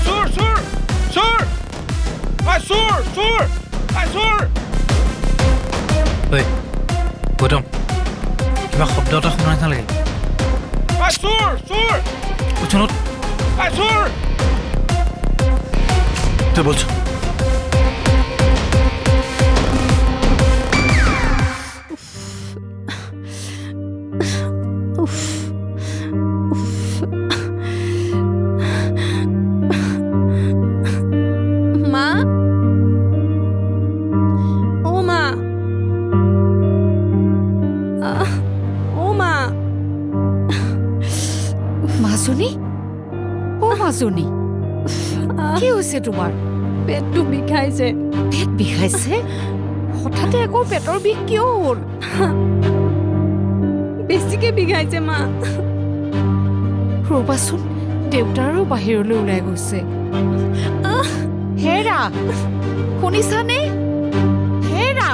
চোৰ চোৰ চোৰ চোৰ চোৰ চোৰ গৌতম কিবা শব্দ এটা শুনা নিচিনা লাগিল চোৰ চোৰ উঠোনত চোৰ তুই বলছো মা ও মা ও মা মাজনী ও মাজনী কি হৈছে তোমাৰ পেটটো বিষাইছে পেট বিষাইছে হঠাতে আকৌ পেটৰ বিষ কিয় হ'ল বেছিকে বিষাইছে মা ৰ'বাচোন দেউতাৰো বাহিৰলৈ ওলাই গৈছে হেৰা শুনিছানে হেৰা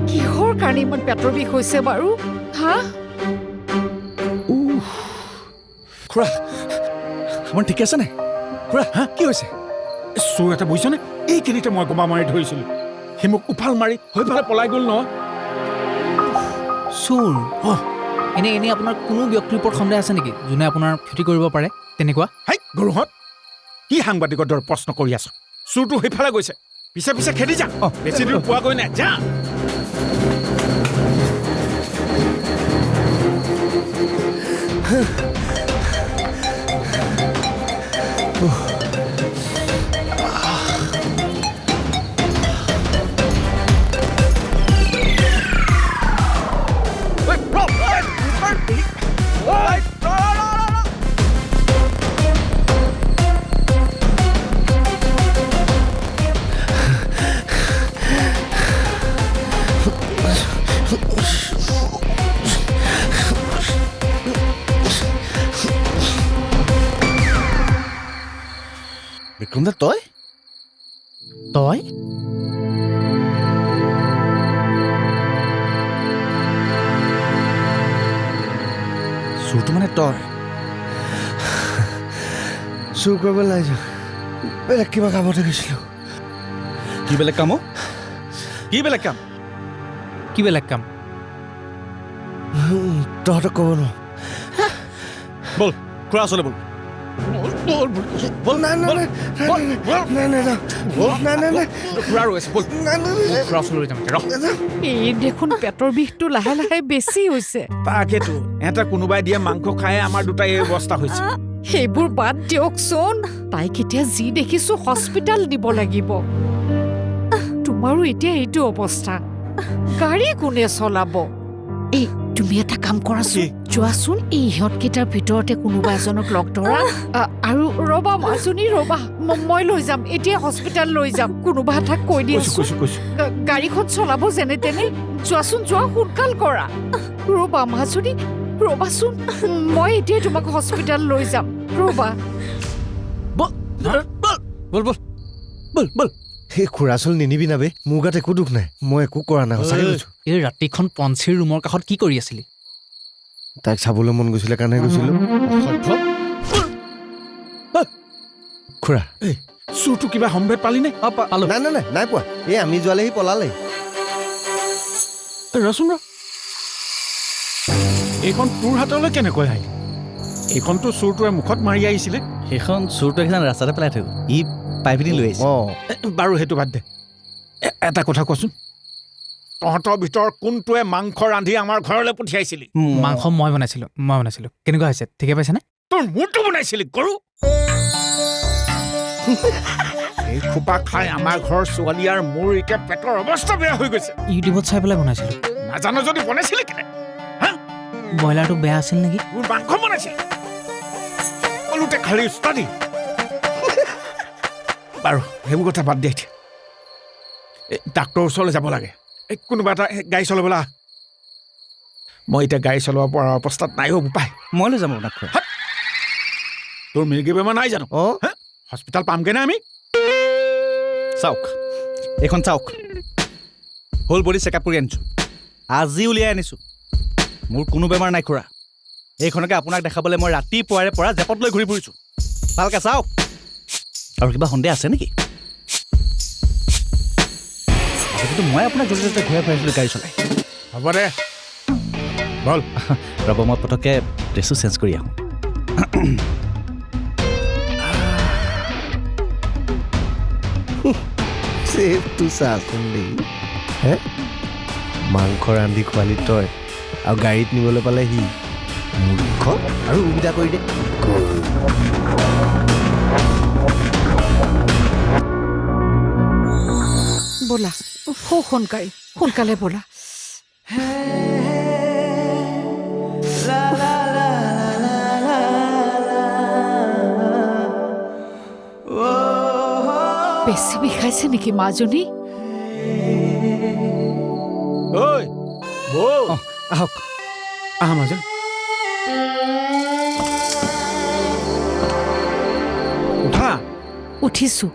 কিহৰ কাৰণে ইমান পেটৰ বিষ হৈছে বাৰু হা খুৰা আমাৰ ঠিকে আছে নাই খুৰা হা কি হৈছে চোৰ এটা বুজিছনে এইখিনিতে মই গোমা মাৰি ধৰিছিলোঁ সি মোক উফাল মাৰি সেইফালে পলাই গ'ল ন চোৰ এনেই আপোনাৰ কোনো ব্যক্তিৰ ওপৰত সন্দেহ আছে নেকি যোনে আপোনাৰ ক্ষতি কৰিব পাৰে তেনেকুৱা হাই গৰুহঁত কি সাংবাদিকৰ দৰে প্ৰশ্ন কৰি আছ চোৰটো সেইফালে গৈছে পিছে পিছে খেদি যা বেছি দূৰ পোৱাগৈ নাই যা বিক্ৰম দা তই চোৰটো মানে তই চোৰ কৰিব নাইযোৱা বেলেগ কিবা কামতে গৈছিলোঁ কি বেলেগ কাম কি বেলেগ কাম কি বেলেগ কাম তহঁতক ক'ব নোৱাৰো বল খুৰা ওচৰলৈ বল বল নাই নাই নাই নাই নাই নাই নাই নাই খুৰা ৰৈ আছে বল খুৰা ওচৰলৈ যাম এতিয়া, ৰহ। এই দেখোন পেটৰ বিষটো লাহে লাহে বেছি হৈছে তাকেতো এটা কোনোবাই দিয়া মাংস খাই আমাৰ দুটাই এই অৱস্থা হৈছে সেইবোৰ বাদ দিয়কচোন তাইক এতিয়া যি দেখিছো হস্পিটেল দিব লাগিব তোমাৰো এতিয়া এইটো অৱস্থা গাড়ী কোনে চলাব এই তুমি এটা কাম কৰাচোন যোৱাচোন এই ইহঁতকেইটাৰ ভিতৰতে কোনোবা এজনক লগ ধৰা আৰু ৰবা মাজনী ৰবা মই লৈ যাম এতিয়া হস্পিটেল লৈ যাম কোনোবা এটাক কৈ দিয়াচোন গাড়ীখন চলাব যেনে তেনে যোৱাচোন যোৱা সোনকাল কৰা ৰবা মাজনী ৰবাচোন মই এতিয়া তোমাক হস্পিটেল লৈ যাম ৰবা বল বল বল বল বল সেই খুৰা চল নিনিবি না বে মোৰ গাত একো দুখ নাই মই একো কৰা নাই সঁচাকৈ কৈছোঁ এই ৰাতিখন পঞ্চীৰ ৰুমৰ কাষত কি কৰি আছিলি তাইক চাবলৈ মন গৈছিলে কাৰণে গৈছিলোঁ খুৰা চোৰটো কিবা সম্ভেদ পালি নে পালো নাই নাই নাই নাই পোৱা এই আমি যোৱালেহি পলালে ৰচোন ৰ এইখন তোৰ হাতলৈ কেনেকৈ আহিল এইখনতো চোৰটোৱে মুখত মাৰি আহিছিলে সেইখন চোৰটো এখন ৰাস্তাতে পেলাই থৈ ই পাই পিনি লৈ আহিছে অঁ বাৰু সেইটো বাদ দে এটা কথা কচোন তহঁতৰ ভিতৰত কোনটোৱে মাংস ৰান্ধি আমাৰ ঘৰলৈ পঠিয়াইছিলি মাংস মই বনাইছিলো কেনেকুৱা হৈছে ঠিকে পাইছেনে তোৰ মূৰটো বনাইছিলি গৰু এই খোপা খাই আমাৰ ঘৰৰ ছোৱালী আৰু মোৰ এতিয়া পেটৰ অৱস্থা বেয়া হৈ গৈছে ইউটিউবত চাই পেলাই বনাইছিলো নাজানো যদি বনাইছিলি কেনে ব্ৰইলাৰটো বেয়া আছিল নেকি মোৰ মাংস বনাইছিল সকলোতে খালি উস্তাদি বাৰু সেইবোৰ কথা বাদ দে এতিয়া ডাক্তৰৰ ওচৰলৈ যাব লাগে কোনোবা এটা গাড়ী চলাবলৈ মই এতিয়া গাড়ী চলাব পৰা অৱস্থাত নাই হ'ব পাই মই লৈ যাম আপোনাক খুৰা তোৰ মিৰ্গী বেমাৰ নাই জানো অঁ হস্পিটেল পামগৈ নে আমি চাওক এইখন চাওক হ'ল বডি চেকআপ কৰি আনিছোঁ আজি উলিয়াই আনিছোঁ মোৰ কোনো বেমাৰ নাই খুৰা এইখনকে আপোনাক দেখাবলৈ মই ৰাতিপুৱাৰে পৰা জেপত লৈ ঘূৰি ফুৰিছোঁ ভালকৈ চাওক আৰু কিবা সন্দেহ আছে নেকি আগতেতো মই আপোনাক য'তে ত'তে ঘূৰাই ফুৰাইছিলোঁ গাড়ী চলাই হ'ব দে বল ৰ'ব মই পটককৈ ড্ৰেছটো চেঞ্জ কৰি আহোঁ চেফটো চাচোন দেই হে মাংস ৰান্ধি খোৱালি তই আৰু গাড়ীত নিবলৈ পালে সি মূৰ্খ আৰু সুবিধা কৰি দে ব'লা সোনকালে ব'লা বেছি বিষাইছে নেকি মাজনী ঐ বৌ আহক আহা মাজে উঠা উঠিছো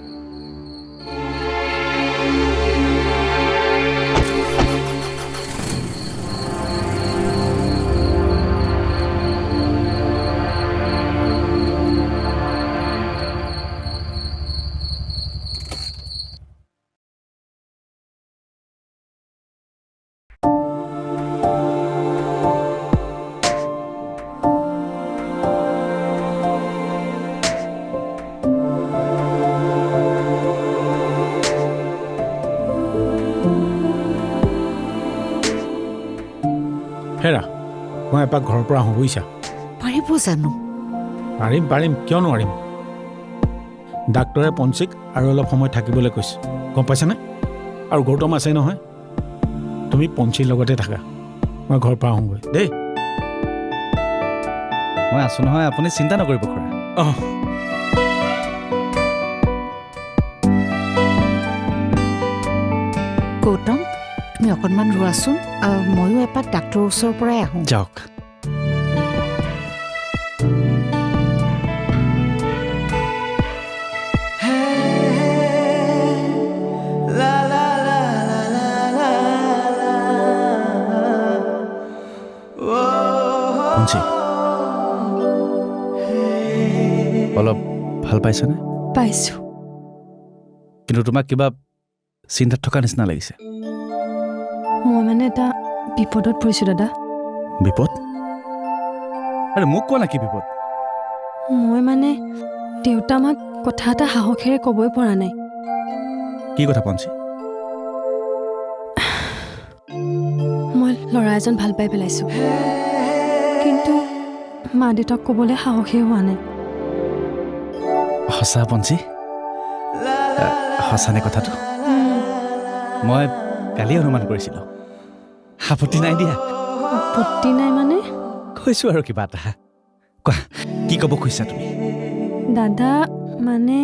হেৰা মই এপাক ঘৰৰ পৰা আহোঁ বুজিছা পাৰিব জানো পাৰিম কিয় নোৱাৰিম ডাক্তৰে পঞ্চিক আৰু অলপ সময় থাকিবলৈ কৈছে গম পাইছানে আৰু গৌতম আছে নহয় তুমি পঞ্চিৰ লগতে থাকা মই ঘৰৰ পৰা আহোঁগৈ দেই মই আছোঁ নহয় আপুনি চিন্তা নকৰিব খুৰা অঁ গৌতম তুমি অকণমান ৰোৱাচোন ময়ো এপাক ডাক্তৰৰ ওচৰৰ পৰাই আহোঁ যাওক পঞ্চি অলপ ভাল পাইছানে পাইছো কিন্তু তোমাক কিবা চিন্তাত থকা নিচিনা লাগিছে মই মানে এটা বিপদত পৰিছোঁ দাদা বিপদ আৰে মোক কোৱা না কি বিপদ মই মানে দেউতা আমাক কথা এটা সাহসেৰে ক'বই পৰা নাই কি কথা পঞ্চি মই ল'ৰা এজন ভাল পাই পেলাইছোঁ কিন্তু মা দেউতাক ক'বলৈ সাহসেই হোৱা নাই সঁচা পঞ্চি সঁচানে কথাটো মই কালি অনুমান কৰিছিলোঁ আপত্তি নাই দিয়া আপত্তি নাই মানে কৈছোঁ আৰু কিবা এটা কোৱা কি ক'ব খুজিছা তুমি দাদা মানে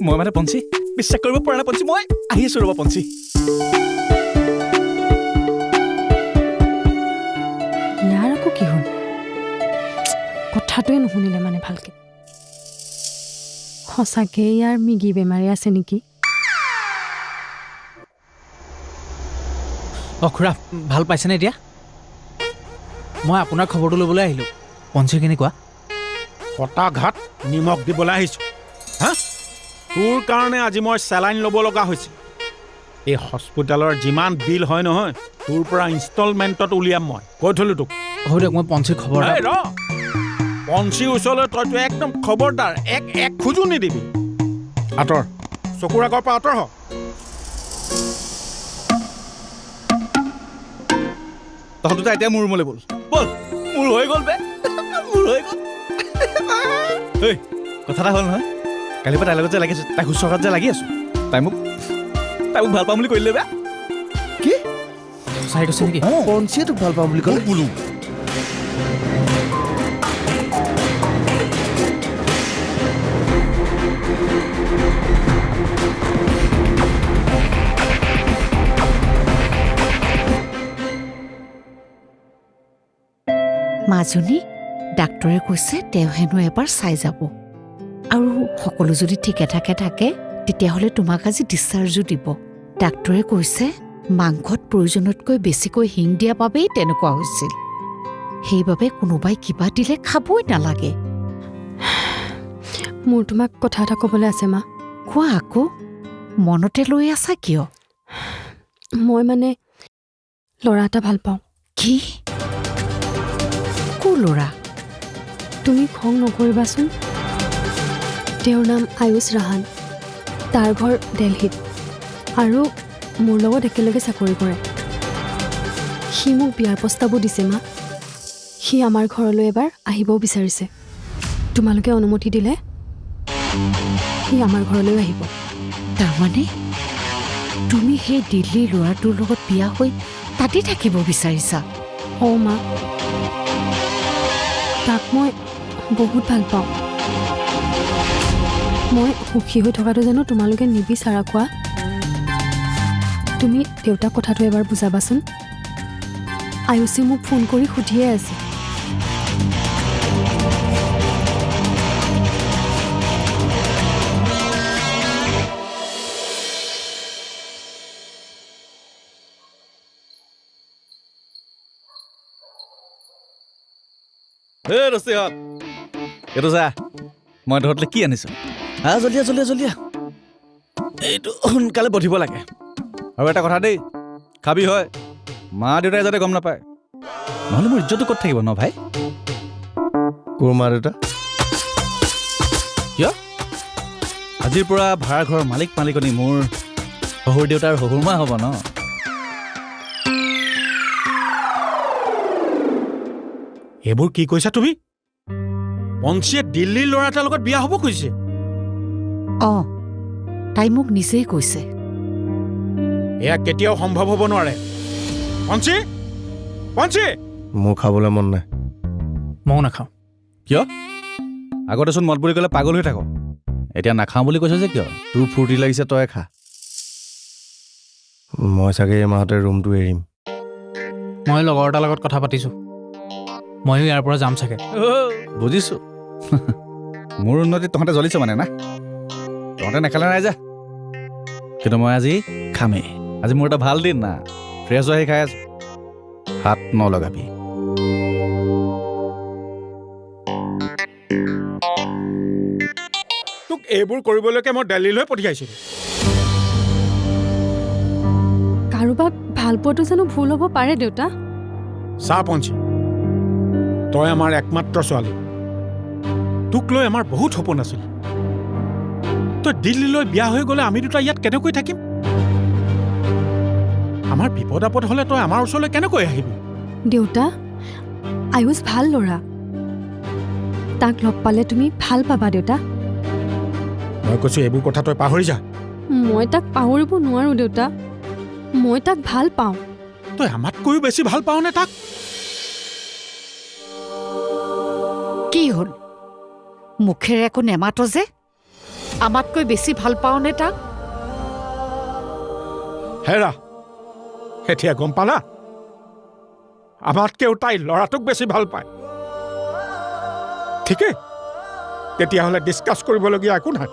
মই মানে পঞ্চি বিশ্বাস কৰিব পৰা নাই পঞ্চি মই আহি আছোঁ ৰ'বা পঞ্চি ইয়াৰ আকৌ কি হ'ল কথাটোৱে নুশুনিলে মানে ভালকৈ সঁচাকৈ ইয়াৰ মিগি বেমাৰী আছে নেকি অঁ খুৰা ভাল পাইছেনে এতিয়া মই আপোনাৰ খবৰটো ল'বলৈ আহিলোঁ পঞ্চি কেনেকুৱা কটা ঘাট নিমখ দিবলৈ আহিছোঁ হা তোৰ কাৰণে আজি মই চেলাইন ল'ব লগা হৈছে এই হস্পিটেলৰ যিমান বিল হয় নহয় তোৰ পৰা ইনষ্টলমেণ্টত উলিয়াম মই কৈ থলোঁ তোক হ'ব দিয়ক মই পঞ্চিৰ খবৰ এই ৰ পঞ্চীৰ ওচৰলৈ তইতো একদম খবৰদাৰ এক খোজো নিদিবি আঁতৰ চকুৰ আগৰ পৰা আঁতৰ হ তহঁত দুটা এতিয়া মোৰ ৰুমলৈ ব'ল মোৰ হৈ গ'ল বে মোৰ হৈ গ'ল ঐ কথা এটা হ'ল নহয় কালিৰ পৰা তাইৰ লগত যে লাগি আছোঁ তাই শুশ্ৰূষাত যে লাগি আছোঁ তাই মোক ভাল পাম বুলি কৈ দিলে বে কি চাই কৈছে নেকি পঞ্চিয়ে তোক ভাল পাম বুলি ক'লে বোলো মাজনী ডাক্তৰে কৈছে তেওঁ হেনো এবাৰ চাই যাব আৰু সকলো যদি ঠিকে ঠাকে থাকে তেতিয়াহ'লে তোমাক আজি ডিছচাৰ্জো দিব ডাক্তৰে কৈছে মাংসত প্ৰয়োজনতকৈ বেছিকৈ হিং দিয়া বাবেই তেনেকুৱা হৈছিল সেইবাবে কোনোবাই কিবা দিলে খাবই নালাগে। মোৰ তোমাক কথা এটা ক'বলৈ আছে মা। কোৱা আকৌ, মনতে লৈ আছা কিয়? মই মানে ল'ৰা এটা ভাল পাওঁ। কি? কো ল'ৰা? তুমি খং নকৰিবাচোন। তেওঁৰ নাম আয়ুষ ৰাহান। তাৰ ঘৰ দিল্লীত আৰু মোৰ লগত একেলগে চাকৰি কৰে। সি মোক বিয়াৰ প্ৰস্তাৱো দিছে মা। সি আমাৰ ঘৰলৈ এবাৰ আহিবও বিচাৰিছে। তোমালোকে অনুমতি দিলে সি আমাৰ ঘৰলৈ আহিব। তাৰমানে তুমি সেই দিল্লীৰ ল'ৰাটোৰ লগত বিয়া হৈ তাতে থাকিব বিচাৰিছা? অঁ মা, তাক মই বহুত ভাল পাওঁ। মই সুখী হৈ থকাটো জানো তোমালোকে নিবিচাৰা কোৱা? তুমি দেউতাক কথাটো এবাৰ বুজাবাচোন। আয়ুষে মোক ফোন কৰি সুধিয়ে আছে। ৰচিহঁত এইটো যা, মই তহঁতলৈ কি আনিছোঁ? জল্দিয়া জল্দিয়া জল্দিয়া, এইটো সোনকালে বধিব লাগে। আৰু এটা কথা দেই, খাবি হয়, মা দেউতাই যাতে গম নাপায়, নহ'লে মোৰ ইজ্জতটো ক'ত থাকিব ন ভাই? কোৰ মা দেউতা? কিয়? আজিৰ পৰা ভাড়া ঘৰৰ মালিক মালিকনী মোৰ শহুৰ দেউতা আৰু শহুৰ মা হ'ব ন। এইবোৰ কি কৈছা তুমি? পঞ্চীয়ে দিল্লীৰ ল'ৰা এটাৰ লগত বিয়া হ'ব খুজিছে? অঁ, তাই মোক নিজেই কৈছে। এয়া কেতিয়াও সম্ভৱ হ'ব নোৱাৰে। পঞ্চী, পঞ্চী! মোৰ খাবলৈ মন নাই। ময়ো নাখাওঁ। কিয়? আগতেচোন মদ বুলি ক'লে পাগল হৈ থাক, এতিয়া নাখাওঁ বুলি কৈছ যে কিয়? তোৰ ফূৰ্তি লাগিছে, তই খা। মই চাগে এই মাহতে ৰুমটো এৰিম। মই লগৰ এটাৰ লগত কথা পাতিছোঁ, ময়ো ইয়াৰ পৰা যাম চাগে। বুজিছোঁ। মোৰ উন্নতি তহঁতে জ্বলিছ মানে না? তহঁতে নেখালে নাই যা, কিন্তু মই আজি খামেই। আজি মোৰ এটা ভাল দিন না, ফ্ৰেছ হৈ আহি খাই আছোঁ। হাত নলগাবি। তোক এইবোৰ কৰিবলৈকে মই দিল্লীলৈ পঠিয়াইছিলোঁ। কাৰোবাক ভাল পোৱাটো জানো ভুল হ'ব পাৰে দেউতা? চা পঞ্চী, তই আমাৰ একমাত্ৰ ছোৱালী। তোক লৈ আমাৰ বহুত সপোন আছিল। তই দিল্লীলৈ বিয়া হৈ গ'লে আমি দুটা ইয়াত কেনেকৈ থাকিম? আমাৰ বিপদ আপদ হ'লে তই আমাৰ ওচৰলৈ কেনেকৈ আহিবি? দেউতা, আয়ুষ ভাল ল'ৰা। তাক লগ পালে তুমি ভাল পাবা দেউতা। মই কৈছোঁ এইবোৰ কথা তই পাহৰি যা। মই তাক পাহৰিব নোৱাৰোঁ দেউতা। মই তাক ভাল পাওঁ। তই আমাতকৈও বেছি ভাল পাৱনে তাক? কি হ'ল? মুখেৰে একো নেমাত যে? আমাতকৈ বেছি ভাল পাওঁনে তাক? হেৰা, এতিয়া গম পালা? আমাতকেও তাই ল'ৰাটোক বেছি ভাল পায়। ঠিকেই, তেতিয়াহ'লে ডিছকাছ কৰিবলগীয়া একো নাই।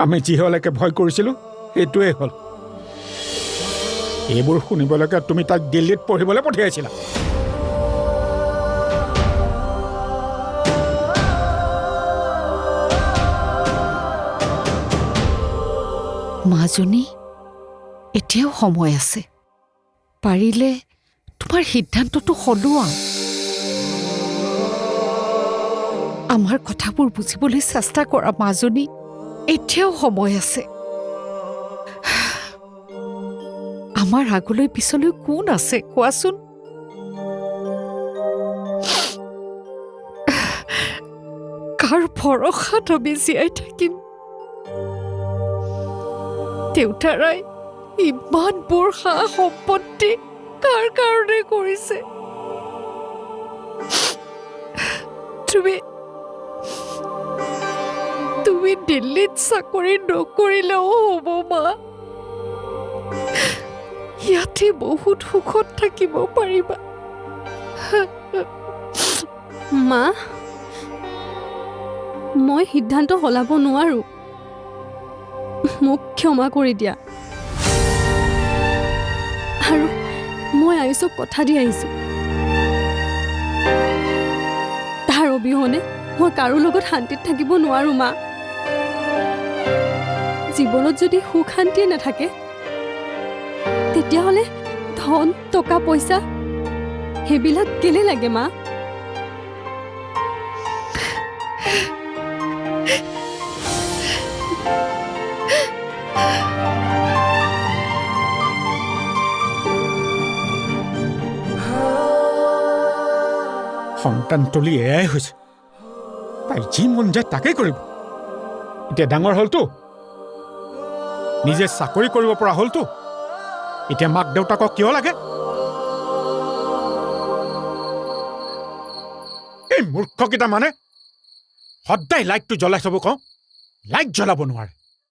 আমি যিহলৈকে ভয় কৰিছিলোঁ সেইটোৱেই হ'ল। এইবোৰ শুনিবলৈকে তুমি তাইক দিল্লীত পঢ়িবলৈ পঠিয়াইছিলা। মাজনী, এতিয়াও সময় আছে। পাৰিলে তোমাৰ সিদ্ধান্তটো সলোৱা। আমাৰ কথাবোৰ বুজিবলৈ চেষ্টা কৰা মাজনী, এতিয়াও সময় আছে। আমাৰ আগলৈ পিছলৈ কোন আছে কোৱাচোন? কাৰ ভৰসাত আমি জীয়াই থাকিম? দেউতাৰাই ইমানবোৰ সা সম্পত্তি কাৰ কাৰণে কৰিছে? তুমি দিল্লীত চাকৰি নকৰিলেও হ'ব মা। ইয়াতে বহুত সুখত থাকিব পাৰিবা। মা, মই সিদ্ধান্ত সলাব নোৱাৰোঁ। মোক ক্ষমা কৰি দিয়া। আৰু মই আয়ুষক কথা দি আহিছোঁ তাৰ অবিহনে মই কাৰো লগত শান্তিত থাকিব নোৱাৰো মা জীৱনত যদি সুখ শান্তিয়ে নাথাকে তেতিয়াহ'লে ধন টকা পইচা সেইবিলাক কেলে লাগে মা সন্তান তুলি এয়াই হৈছে তাই যি মন যায় তাকেই কৰিব এতিয়া ডাঙৰ হ'লতো নিজে চাকৰি কৰিব পৰা হ'লতো এতিয়া মাক দেউতাকক কিয় লাগে এই মূৰ্খকেইটা মানে সদায় লাইটটো জ্বলাই থ'ব কওঁ লাইট জ্বলাব নোৱাৰে